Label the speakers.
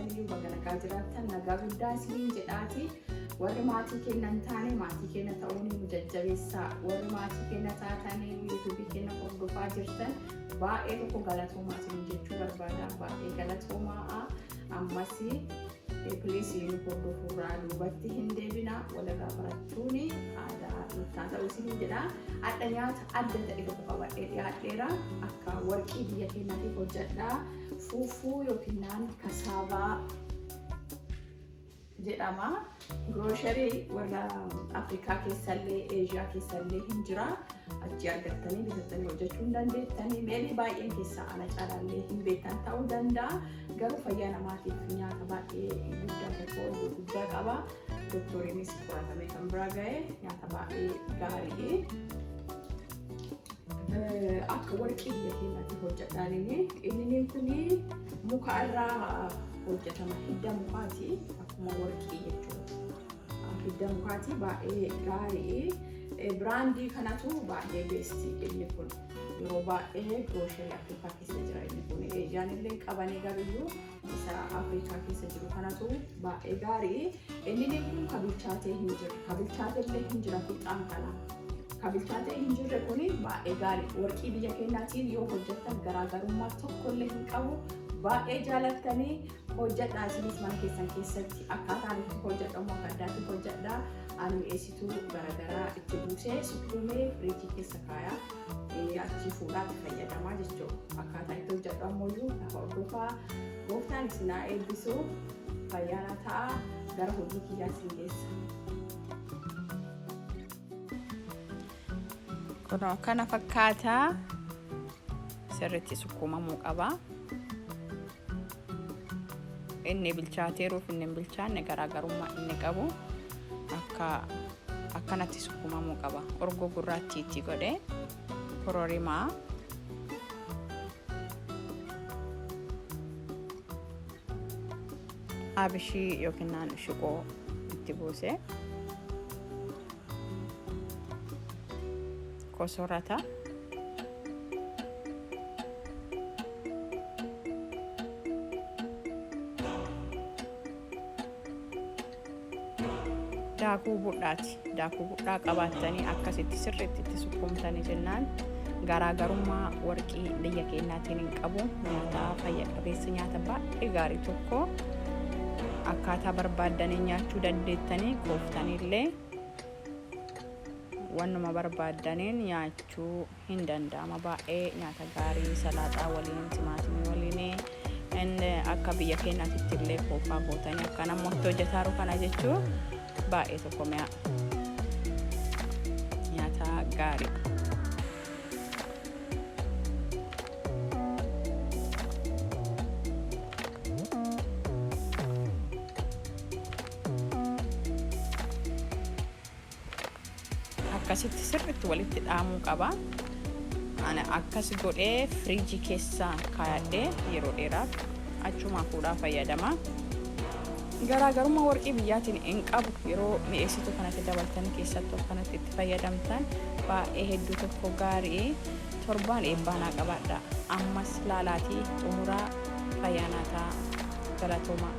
Speaker 1: keessaniyyuu baga nagaa jiraattan nagaa guddaa isiniin jedhaati. Warri maatii kennan taane maatii kenna ta'uun nu jajjabeessaa. Warri maatii kenna taatanii yuutuubii kenna hordofaa jirtan baay'ee tokko galatoomaa isiniin jechuu barbaada. Baay'ee galatoomaa. Ammas please nu hordofurraa duubatti hin deebina. Walirraa barachuun aadaa nutti ta'uu isiniin jedha. Adda nyaata adda ta'e tokko qabadhee dhiyaadheera. Akka warqii biyya keenyaatiif hojjedhaa. Fuufuu yookiin kasaavaa jedhama. Grocery warra Afrikaa keessallee Aasiyaa keessallee hin jira. Achi argattanii bitattanii hojjechuu hin dandeettanii. Meelii baay'een keessaa ana caalaallee hin beektan ta'uu danda'a. Garuu fayyaa namaatiif nyaata baay'ee guddaa qaba. Doktoriinis qoratamee kan biraa ga'e nyaata baay'ee gaarii. Akka warqii biyya keenyaatiif hojjedhaan inni kun muka irraa hojjetama. Hidda mukaati akkuma warqii jechuudha. Hidda mukaati baay'ee gaarii. Brandii kanatu baay'ee beestii inni kun. Yeroo baay'ee grocery Afrikaa keessa jira inni kun. Eesiyaan illee qabanii gabiyyuu isa Afrikaa keessa jiru kanatu baay'ee gaarii. Inni kun kabilchaatee hin jiru. Kabilchaatee illee hin jira fixaan kana. Kabilchaatee hin jirre kuni baay'ee gaarii. Warqii biyya keenyaatiin yoo hojjettan garaagarummaa tokko illee hin qabu. Baay'ee jaalattanii hojjedhaa isinis mana keessan keessatti akkaataan itti hojjedhamu akka addaatti hojjedhaa. Ani mi'eessituu garaagaraa itti buusee sukkuumee firiijii keessa kaayaa. Achi fuudhaatti fayyadamaa jechuudha. Akkaataa itti hojjedhamu iyyuu lafa hordofaa. Gooftaan isin haa eebbisu. Fayyaana ta'a. Gara hojii kiyyaa isin geessa.
Speaker 2: Kunoo kana fakkaataa sirriitti sukkuumamuu qaba. Inni bilchaateeruuf inni hin bilchaanne garaagarummaa inni qabu akkanatti sukkuumamuu qaba. Orgoo gurraattiitti godhee kororimaa abishii yookiin shiqoo itti buusee kosorata daakuu budhaati. Daakuu budhaa qabaattanii akkasitti sirriitti itti sukkuumtanii jennaan garaagarummaa warqii biyya keenyaatiin hin qabu. Nyaata fayya qabeessa nyaata baay'ee gaarii tokko akkaataa barbaaddanii nyaachuu dandeettanii kooftanillee wannuma barbaaddaniin nyaachuu hin danda'ama. Baay'ee nyaata gaarii salaaxaa waliin timaatimii waliin akka biyya keenyaatti illee koofaa gootanii akka namoota hojjetaaru kana jechuun baay'ee tokko mi'a nyaata gaarii. Akkasitti sirriitti walitti dhaamuu qaba. Ana akkas godhee firiijii keessa kaayadhee yeroo dheeraaf achuma fuudhaa fayyadama. Garaagarummaa warqii biyyaatiin hin qabu. Yeroo mi'eessituu kanatti dabaltanii keessattuu akkanatti itti fayyadamtan baay'ee hedduu tokko gaarii. Torbaan eebbaanaa qabaadha. Ammas laalaatii xumuraa fayyaanaa ta'a. Galatoomaa.